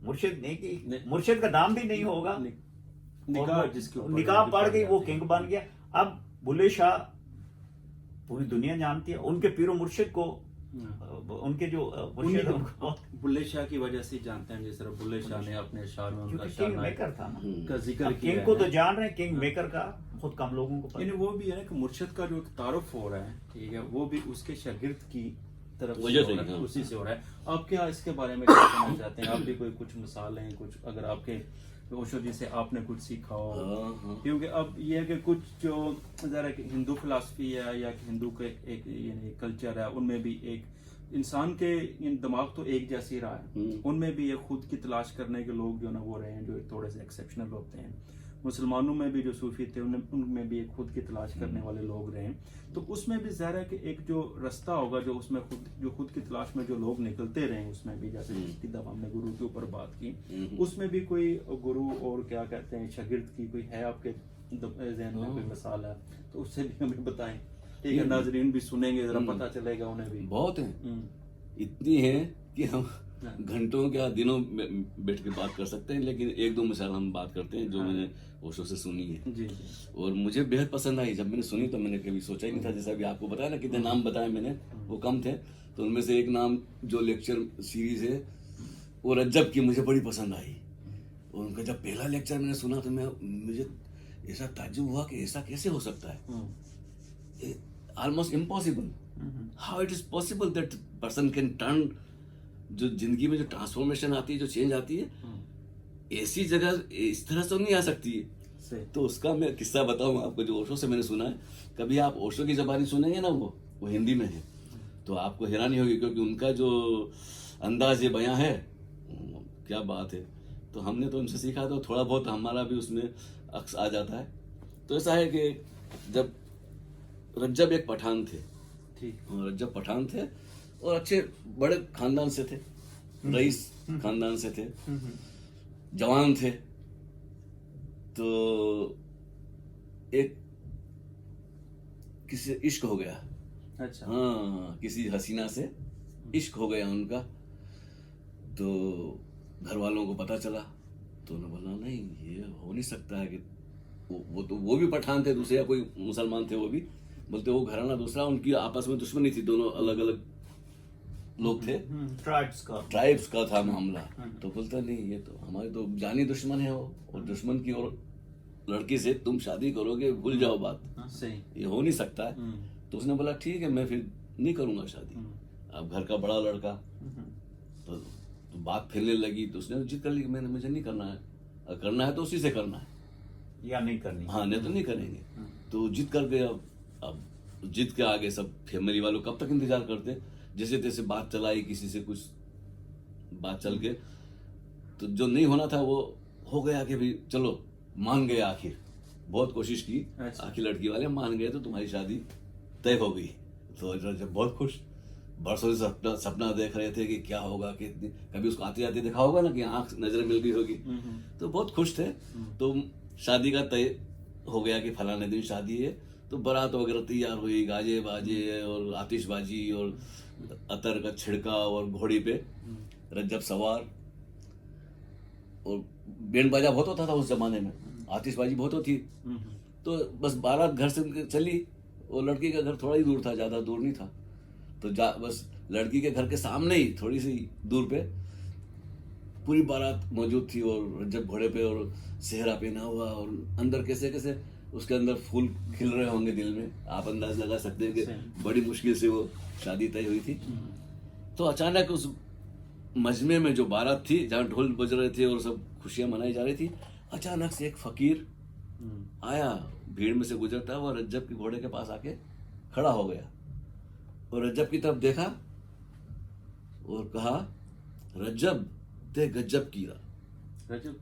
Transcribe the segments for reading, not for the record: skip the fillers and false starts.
मुर्शिद नहीं की, मुर्शिद का नाम भी नहीं होगा। निकाह पड़ गई, वो किंग बन गया। अब बुल्ले शाह पूरी दुनिया जानती है उनके पीरो मुर्शिद को, उनके जो मुर्शिद बुल्ले शाह की वजह से जानते हैं। जिस तरह बुल्ले शाह ने अपने अशआर में उनका किंग मेकर था ना, का जिक्र किया। किंग को तो जान रहे हैं, किंग मेकर का बहुत कम लोगों को पता है। वो भी है ना कि मुर्शिद का जो तारुफ हो रहा है, ठीक है, वो भी उसके शागिर्द की तरफ वजह से हो से रहा है, हाँ। उसी से हो रहा है। आप क्या इसके बारे में क्या कहना चाहते हैं? आप भी कोई कुछ मिसालें, कुछ अगर आपके ओशो जी से आपने कुछ सीखा हो? हाँ। क्योंकि अब ये है कि कुछ जो जरा हिंदू फिलासफी है या हिंदू के एक यानी कल्चर है, उनमें भी एक इंसान के दिमाग तो एक जैसी रहा है, उनमें भी ये खुद की तलाश करने के लोग जो ना वो रहे हैं, जो थोड़े से एक्सेप्शनल होते हैं। मुसलमानों में भी जो सूफी थे उनमें भी एक खुद की तलाश करने वाले लोग रहे हैं। तो उसमें भी ज़ाहिर है कि एक जो रास्ता होगा जो उसमें खुद की तलाश में जो लोग निकलते रहे, उसमें भी जैसे पिछली दफा हमने गुरु के ऊपर बात की, उसमें भी कोई गुरु और क्या कहते हैं शागिर्द की कोई है आपके ज़हन में कोई मिसाल है तो उससे भी हमें बताएं, ठीक है? नाजरीन भी सुनेंगे, जरा पता चलेगा उन्हें भी। बहुत है, इतनी है कि हम घंटों क्या दिनों बैठ के बात कर सकते हैं, लेकिन एक दो मिसाल हम बात करते हैं जो मैंने ओशो से सुनी है जी। और मुझे बेहद पसंद आई। जब मैंने सुनी तो मैंने कभी सोचा ही नहीं था, जैसा भी आपको बताया ना, कितने नाम बताए मैंने, वो कम थे। तो उनमें से एक नाम जो लेक्चर सीरीज है वो रज्जब की मुझे बड़ी पसंद आई। और उनका जब पहला लेक्चर मैंने सुना तो मुझे ऐसा ताज्जुब हुआ कि ऐसा कैसे हो सकता है, almost impossible. How it is possible that person can turn, जो जिंदगी में जो ट्रांसफॉर्मेशन आती है, जो चेंज आती है, ऐसी जगह इस तरह से नहीं आ सकती है। तो उसका मैं किस्सा बताऊं आपको जो ओशो से मैंने सुना है। कभी आप ओशो की ज़बानी सुनेंगे ना, वो हिंदी में है, तो आपको हैरानी होगी, क्योंकि उनका जो अंदाज ये बयां है, क्या बात है। तो हमने तो उनसे सीखा, तो थोड़ा बहुत हमारा भी उसमें अक्स आ जाता है। तो ऐसा है कि जब रज्जब एक पठान थे, रज्जब पठान थे और अच्छे बड़े खानदान से थे, रईस खानदान से थे, जवान थे। तो एक किसी से इश्क हो गया। अच्छा। हाँ, किसी हसीना से इश्क हो गया उनका। तो घर वालों को पता चला, तो उन्होंने बोला नहीं ये हो नहीं सकता है कि वो भी पठान थे दूसरे, या कोई मुसलमान थे वो भी। बोलते वो घराना दूसरा, उनकी आपस में दुश्मनी थी, दोनों अलग अलग लोग थे, ट्राइब्स का था मामला। तो बोलता नहीं ये तो हमारे तो जानी दुश्मन है वो, और दुश्मन की और लड़की से तुम शादी करोगे, भूल जाओ बात, सही, ये हो नहीं सकता है। तो उसने बोला ठीक है मैं फिर नहीं करूंगा शादी। अब घर का बड़ा लड़का, तो बात फैलने लगी। तो उसने जिद कर ली कि मैंने मुझे नहीं करना है, अगर करना है तो उसी से करना है, या नहीं करनी। हाँ नहीं तो नहीं करेंगे। तो जिद कर गए। अब जिद के आगे सब फैमिली वालों कब तक इंतजार करते, जैसे तैसे बात चलाई, किसी से कुछ बात चल के, तो जो नहीं होना था वो हो गया कि भाई चलो मान गए। आखिर बहुत कोशिश की, आखिर लड़की वाले मान गए, तो तुम्हारी शादी तय हो गई। तो जब बहुत खुश, बरसों से सपना देख रहे थे कि क्या होगा, कि कभी उसको आते जाते देखा होगा ना कि आंख नजर मिल गई होगी, तो बहुत खुश थे। तो शादी का तय हो गया कि फलाने दिन शादी है। तो बारात वगैरह तैयार हुई, गाजे बाजे और आतिशबाजी और अतर का छिड़काव और घोड़ी पे रज्जब सवार, और बैंड बाजा बहुत होता था उस जमाने में, आतिशबाजी बहुत होती। तो बस बारात घर से चली, और लड़की का घर थोड़ा ही दूर था, ज्यादा दूर नहीं था। तो बस लड़की के घर के सामने ही थोड़ी सी दूर पे पूरी बारात मौजूद थी, और रज्जब घोड़े पे और सेहरा पहना हुआ, और अंदर कैसे कैसे उसके अंदर फूल खिल रहे होंगे दिल में। आप अंदाज लगा सकते हैं कि बड़ी मुश्किल से वो शादी तय हुई थी। तो अचानक उस मजमे में जो बारात थी, जहाँ ढोल बज रहे थे और सब खुशियां मनाई जा रही थी, अचानक से एक फकीर आया, भीड़ में से गुजरता हुआ रज्जब के घोड़े के पास आके खड़ा हो गया, और रज्जब की तरफ देखा और कहा, रज्जब ते गजब किया। रज्जब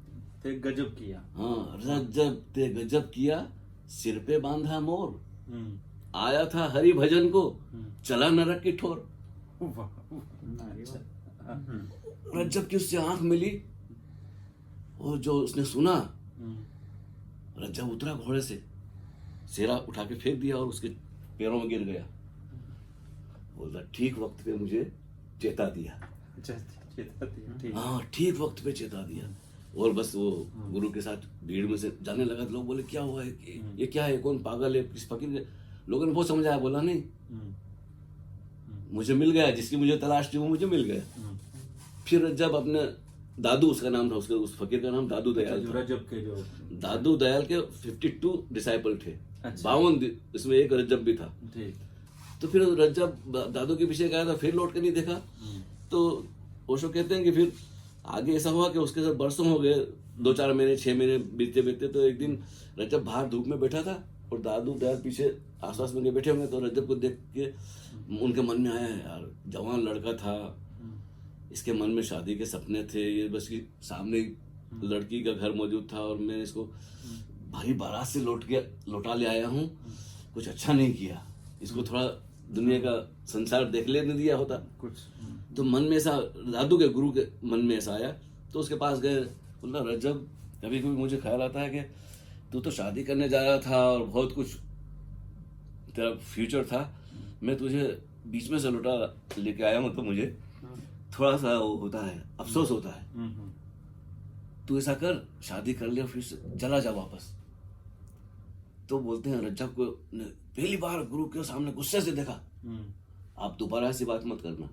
ते गजब किया। हाँ, रज्जब ते गजब किया, सिर पे बांधा मोर, आया था हरि भजन को, चला नरक की ठोर। रज्जब की उससे आंख मिली, और जो उसने सुना, रज्जब उतरा घोड़े से, सेहरा उठा के फेंक दिया और उसके पैरों में गिर गया। बोलता ठीक वक्त पे मुझे चेता दिया। चेता दिया, ठीक। हाँ, ठीक वक्त पे चेता दिया। और बस वो गुरु के साथ भीड़ में से जाने लगा तो लोग बोले क्या हुआ है, ये क्या है, कौन पागल है, किस फकीर है? लोगों ने बहुत समझाया, बोला नहीं, मुझे मिल गया, जिसकी मुझे तलाश थी वो मुझे मिल गया। फिर जब अपने दादू, उसका नाम था, उसके उस फकीर का नाम दादू दयाल था। रजब के जो दादू दयाल के 52 डिसाइपल थे, अच्छा। 52, इसमें एक रज्जब भी था। ठीक। तो फिर रज्जब दादू के पीछे गया था, फिर लौट के नहीं देखा। तो ओशो कहते हैं कि फिर आगे ऐसा हुआ कि उसके साथ बरसों हो गए, 2-4 महीने 6 महीने बीतते बीतते, तो एक दिन रज्जब बाहर धूप में बैठा था और दादू दयाल पीछे आसपास में बैठे होंगे। तो रज्जब को देख के उनके मन में आया, यार जवान लड़का था, इसके मन में शादी के सपने थे, ये बस कि सामने लड़की का घर मौजूद था और मैं इसको भारी बारात से लौटा ले आया हूँ, कुछ अच्छा नहीं किया, इसको थोड़ा दुनिया का संसार देख लेने दिया होता कुछ। तो मन में ऐसा, दादू के गुरु के मन में ऐसा आया। तो उसके पास गए, बोला रज्जब, कभी कभी मुझे ख्याल आता है कि तू तो शादी करने जा रहा था और बहुत कुछ तेरा फ्यूचर था, मैं तुझे बीच में से लौटा लेके आया हूँ, तो मुझे थोड़ा सा वो होता है, अफसोस होता है। तू ऐसा कर, शादी कर ले और फिर से चला जा वापस। तो बोलते हैं रज्जब को पहली बार गुरु के सामने गुस्से से देखा, आप दोबारा ऐसी बात मत करना।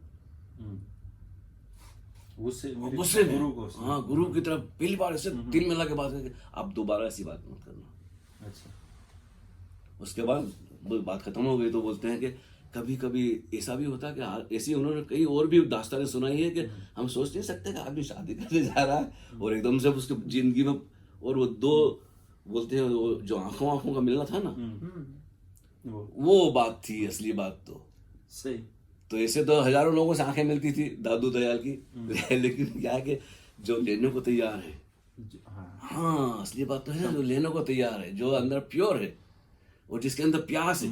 गुस्से गुस्से में, गुरु को। हाँ, गुरु की तरफ पहली बार ऐसे तिल मिला के बात करके, आप दोबारा ऐसी बात मत करना। अच्छा। उसके बाद वो बात खत्म हो गई। तो बोलते हैं कि कभी कभी ऐसा भी होता है कि ऐसी उन्होंने कई और भी दास्तानें सुनाई है कि हम सोच नहीं सकते कि आदमी शादी करने जा रहा है और एकदम से उसकी जिंदगी में, और वो दो बोलते हैं वो जो आंखों का मिलना था ना, वो बात थी असली बात। तो सही। तो ऐसे तो हजारों लोगों से आंखें मिलती थी दादू दयाल की, लेकिन क्या है कि जो लेने को तैयार है, हाँ असली बात तो है ना, जो लेने को तैयार है, जो अंदर प्योर है और जिसके अंदर प्यास है।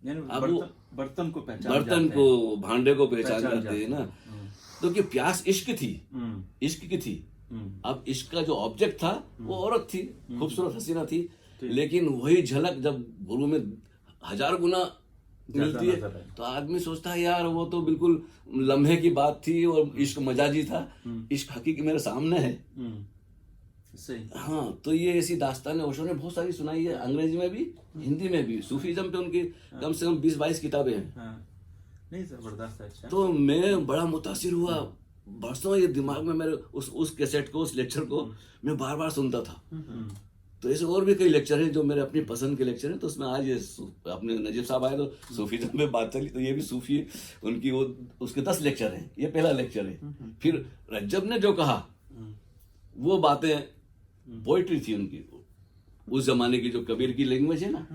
अब वो बर्तन को पहचान बर्तन को, भांडे को पहचान जाते हैं ना। हैं। तो कि प्यास इश्क थी, इश्क की थी। अब इश्क का जो ऑब्जेक्ट था वो औरत थी, खूबसूरत हसीना थी, लेकिन वही झलक जब गुरु में 1000 गुना मिलती है तो आदमी सोचता है यार वो तो बिल्कुल लम्हे की बात थी और इश्क मजाजी था, इश्क हकीकी मेरे सामने है। सही। हाँ, तो ये ऐसी दास्तानें ओशो ने बहुत सारी सुनाई है, अंग्रेजी में भी, हिंदी में भी। सूफीज्म पे उनकी कम से कम 20-22 किताबें हैं। नहीं, जबरदस्त है। अच्छा। तो मैं बड़ा मुतासिर हुआ, बरसों ये दिमाग में मेरे उस कैसेट को, उस लेक्चर को मैं बार बार सुनता था। तो ऐसे और भी कई लेक्चर हैं जो मेरे अपनी पसंद के लेक्चर हैं। तो उसमें आज ये अपने नजीब साहब आए तो सूफीज्म में बात चली, तो ये भी सूफी उनकी वो उसके 10 लेक्चर हैं, ये पहला लेक्चर है। फिर रज्जब ने जो कहा वो बातें पोइट्री थी उनकी, उस जमाने की जो कबीर की लैंग्वेज है ना,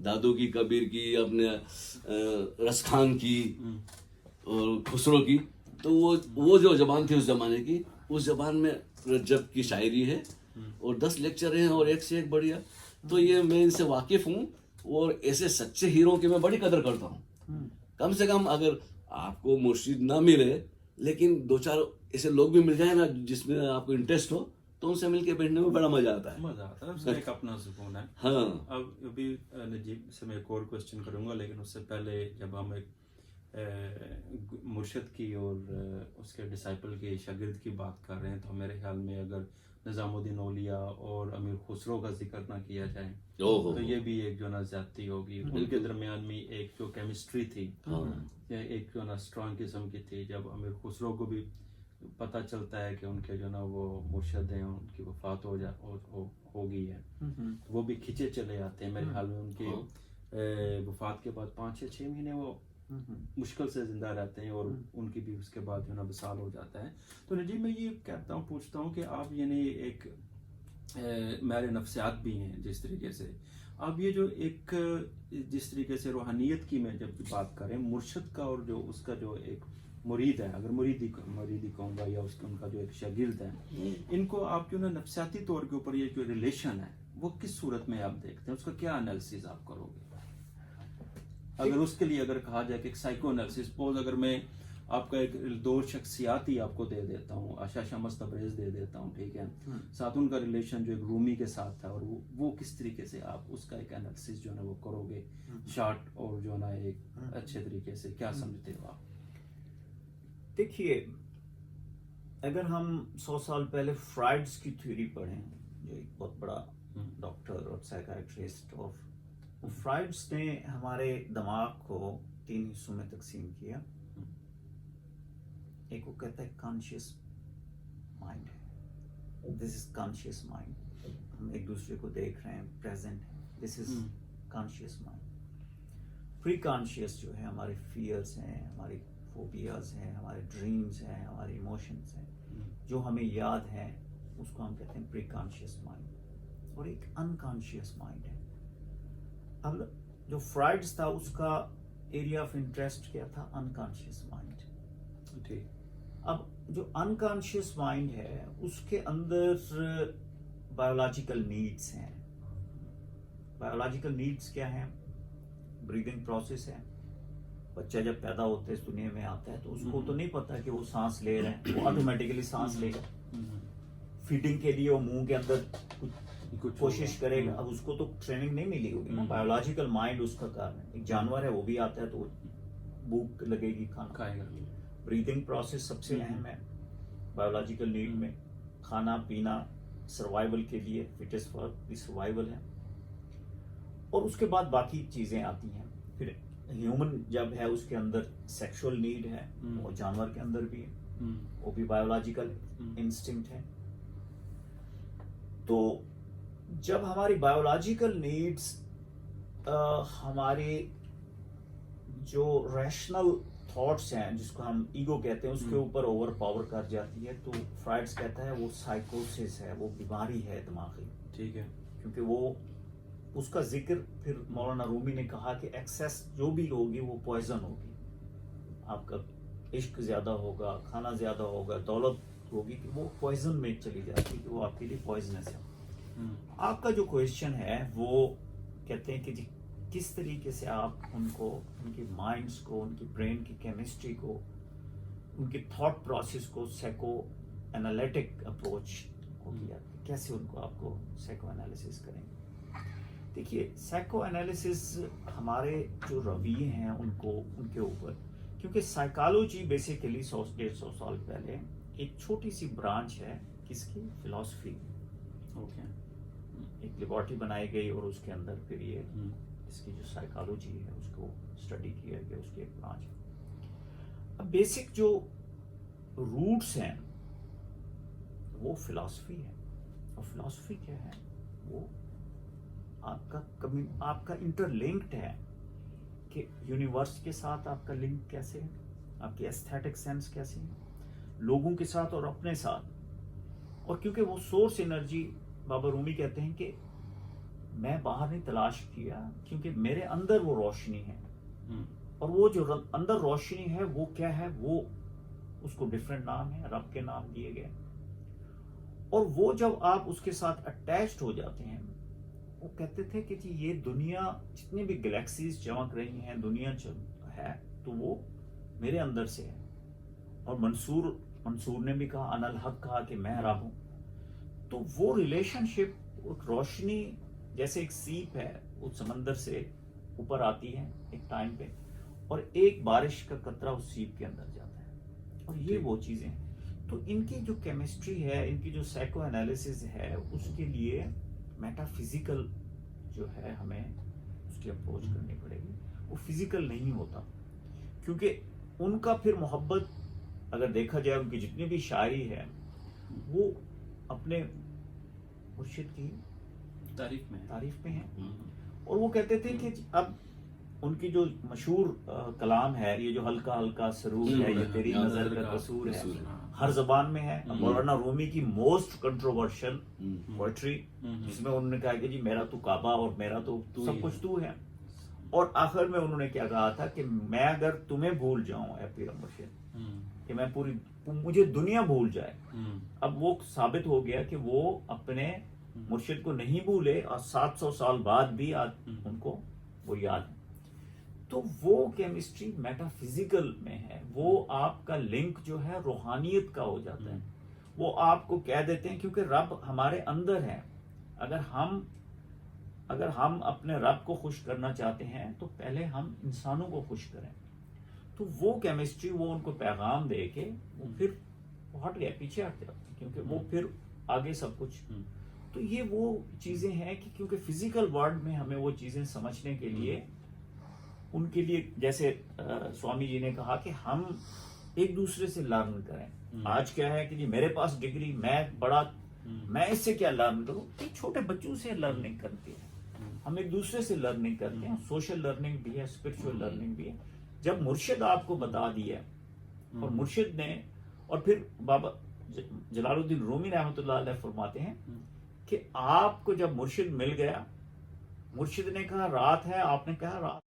दादू की, कबीर की, अपने रसखान की और खुसरो की, तो वो जो जबान थी उस जमाने की, उस जबान में रज्जब की शायरी है और 10 लेक्चर हैं और एक से एक बढ़िया। तो ये मैं इनसे वाकिफ हूँ और ऐसे सच्चे हीरो की मैं बड़ी कदर करता हूँ। कम से कम अगर आपको मुर्शिद ना मिले लेकिन 2-4 ऐसे लोग भी मिल जाए ना जिसमें आपको इंटरेस्ट हो, तो उनसे मिलके बैठने में बड़ा मजा आता है। मजा आता है, उसका एक अपना सुकून है। हाँ। अब अभी नजीब से मैं एक और क्वेश्चन करूंगा, लेकिन उससे पहले जब हम एक मुर्शिद की और उसके डिसाइपल की, शागिर्द की बात कर रहे हैं, तो मेरे ख्याल में अगर निजामुद्दीन औलिया और अमीर खुसरो का जिक्र ना किया जाए तो ये भी एक जो ना ज्यादती होगी। उनके दरमियान में एक जो केमिस्ट्री थी, एक जो ना स्ट्रॉन्ग किस्म की थी। जब अमीर खुसरो को भी पता चलता है कि उनके जो ना वो मुर्शिद हैं, उनकी वफात हो गई है, वो भी खिंचे चले आते हैं। मेरे ख्याल में उनकी वफात के बाद 5 या 6 महीने वो मुश्किल से जिंदा रहते हैं और उनकी भी उसके बाद जो ना विसाल हो जाता है। तो नजीब मैं ये कहता हूँ, पूछता हूँ कि आप यानी एक मेरे नफ्सियात भी हैं, जिस तरीके से आप ये जो एक जिस तरीके से रूहानियत की मैं जब बात करें, मुर्शिद का और जो उसका जो एक मुरीद है, अगर मुरीदी कहूँगा या उसका उनका जो एक शागिर्द है, इनको आप जो ना नफ्सियाती तौर के ऊपर ये जो रिलेशन है वो किस सूरत में आप देखते हैं, उसका क्या एनालिसिस आप करोगे? अगर उसके लिए अगर कहा जाए कि एक साइको एनालिसिस, सपोज अगर मैं आपका एक 2 शख्सियात ही आपको दे देता हूँ, आशा शमस तबरेज दे देता हूँ, ठीक है, साथ उनका रिलेशन जो एक रूमी के साथ था, और वो किस तरीके से आप उसका एक एनालिसिस जो ना वो करोगे शॉर्ट और जो ना एक अच्छे तरीके से, क्या समझते हो आप? देखिए, अगर हम 100 साल पहले फ्राइड्स की थ्योरी पढ़ें, जो एक बहुत बड़ा डॉक्टर और साइकाइट्रिस्ट, और फ्राइड्स ने हमारे दिमाग को 3 हिस्सों में तकसीम किया। एक वो कहता है कॉन्शियस माइंड है, दिस इज कॉन्शियस माइंड, हम एक दूसरे को देख रहे हैं, प्रेजेंट है, this is conscious mind. Pre conscious जो है हमारे फियर्स हैं, हमारी फोबियाज हैं, हमारे ड्रीम्स हैं, हमारे इमोशंस हैं, जो हमें याद है, उसको हम कहते हैं प्री कॉन्शियस माइंड। और एक अनकॉन्शियस माइंड है। अब जो फ्राइड्स था उसका एरिया ऑफ इंटरेस्ट क्या था? Unconscious mind. ठीक। अब जो अनकॉन्शियस माइंड है उसके अंदर बायोलॉजिकल नीड्स हैं। बायोलॉजिकल नीड्स क्या हैं? ब्रीदिंग प्रोसेस है। बच्चा जब पैदा होता है इस दुनिया में आता है तो उसको तो नहीं पता कि वो सांस ले रहे हैं, वो ऑटोमेटिकली सांस लेगा। फीडिंग के लिए वो मुंह के अंदर कुछ कोशिश करेगा। अब उसको तो ट्रेनिंग नहीं मिली होगी ना, बायोलॉजिकल माइंड उसका कारण है। एक जानवर है वो भी आता है तो भूख लगेगी, खाना खाएगा। ब्रीदिंग प्रोसेस सबसे अहम है बायोलॉजिकल नीड में। खाना पीना सर्वाइवल के लिए, फिटेस्ट फॉर द सर्वाइवल है। और उसके बाद बाकी चीजें आती हैं। फिर ह्यूमन जब है उसके अंदर सेक्सुअल नीड है, वो जानवर के अंदर भी है, वो भी बायोलॉजिकल इंस्टिंक्ट है। तो जब हमारी बायोलॉजिकल नीड्स हमारे जो रैशनल थॉट्स हैं, जिसको हम ईगो कहते हैं, उसके ऊपर ओवर पावर कर जाती है, तो फ्राइड्स कहता है वो साइकोसिस है, वो बीमारी है दिमागी। ठीक है। क्योंकि वो उसका जिक्र फिर मौलाना रूमी ने कहा कि एक्सेस जो भी होगी वो पॉइजन होगी। आपका इश्क ज्यादा होगा, खाना ज्यादा होगा, दौलत होगी, कि वो पॉइजन में चली जाती है, कि वो आपके लिए पॉइजनस है। आपका जो क्वेश्चन है वो कहते हैं कि जी किस तरीके से आप उनको, उनके माइंड्स को, उनकी ब्रेन की केमिस्ट्री को, उनके थॉट प्रोसेस को साइको एनालिटिक अप्रोच को किया, कैसे उनको आपको साइको एनालिसिस करेंगे। देखिए साइको एनालिसिस हमारे जो रवैये हैं उनको, उनके ऊपर, क्योंकि साइकोलॉजी बेसिकली 100-150 साल पहले एक छोटी सी ब्रांच है किसकी? फिलॉसफी। ओके। एक लेबोरेटरी बनाई गई और उसके अंदर फिर ये इसकी जो साइकोलॉजी है उसको स्टडी किया गया, उसकी एक ब्रांच है। अब बेसिक जो रूट्स हैं वो फिलॉसफी है। और फिलॉसफी क्या है? वो आपका इंटरलिंक्ड है कि यूनिवर्स के साथ आपका लिंक कैसे है, आपकी एस्थेटिक सेंस कैसे है, लोगों के साथ और अपने साथ। और क्योंकि वो सोर्स एनर्जी, बाबा रूमी कहते हैं कि मैं बाहर नहीं तलाश किया, क्योंकि मेरे अंदर वो रोशनी है। और वो जो अंदर रोशनी है वो क्या है? वो उसको डिफरेंट नाम है, रब के नाम दिए गए। और वो जब आप उसके साथ अटैच्ड हो जाते हैं, वो कहते थे कि जी ये दुनिया, जितनी भी गैलेक्सीज चमक रही हैं, दुनिया है, तो वो मेरे अंदर से है। और मंसूर ने भी कहा, अनल हक कहा कि मैं रब हूं। तो वो रिलेशनशिप, रोशनी जैसे एक सीप है, वो समंदर से ऊपर आती है एक टाइम पे, और एक बारिश का कतरा उस सीप के अंदर जाता है। और ये वो चीजें, तो इनकी जो केमिस्ट्री है, इनकी जो साइको एनालिसिस है, उसके लिए मेटाफिजिकल जो है हमें उसकी अप्रोच करनी पड़ेगी। वो फिजिकल नहीं होता, क्योंकि उनका फिर मोहब्बत अगर देखा जाए, उनकी जितनी भी शायरी है वो अपने मुर्शिद की तारीफ में है। और वो कहते थे कि अब उनकी जो मशहूर कलाम है, ये जो हल्का हल्का सरूर है, ये तेरी नजर का कसूर है, हर जबान में है। मौलाना रूमी की मोस्ट कंट्रोवर्शियल पोएट्री, जिसमें उन्होंने कहा कि जी मेरा तो काबा और मेरा तो सब कुछ तू है। और आखिर में उन्होंने क्या कहा था कि मैं अगर तुम्हें भूल जाऊं ऐ पीर मुर्शिद, कि मैं पूरी, मुझे दुनिया भूल जाए। अब वो साबित हो गया कि वो अपने मुर्शिद को नहीं भूले, और 700 साल बाद भी आज उनको वो याद है। तो वो केमिस्ट्री मेटाफिजिकल में है। वो आपका लिंक जो है रूहानियत का हो जाता है। वो आपको कह देते हैं, क्योंकि रब हमारे अंदर है। अगर हम अपने रब को खुश करना चाहते हैं तो पहले हम इंसानों को खुश करें। तो वो केमिस्ट्री, वो उनको पैगाम दे के वो फिर वो हट गया, पीछे हट जाते हैं, क्योंकि वो फिर आगे सब कुछ। तो ये वो चीजें हैं कि क्योंकि फिजिकल वर्ल्ड में हमें वो चीजें समझने के लिए, उनके लिए जैसे स्वामी जी ने कहा कि हम एक दूसरे से लर्न करें। आज क्या है कि जी मेरे पास डिग्री, मैं बड़ा, मैं इससे क्या लर्न करूं? एक छोटे बच्चों से लर्निंग करती है, हम एक दूसरे से लर्निंग करते हैं। सोशल लर्निंग भी है, स्पिरिचुअल लर्निंग भी है। जब मुर्शिद आपको बता दिया, और मुर्शिद ने, और फिर बाबा जलालुद्दीन रूमी रहमतुल्लाह अलैह फरमाते हैं कि आपको जब मुर्शिद मिल गया, मुर्शिद ने कहा रात है, आपने कहा रात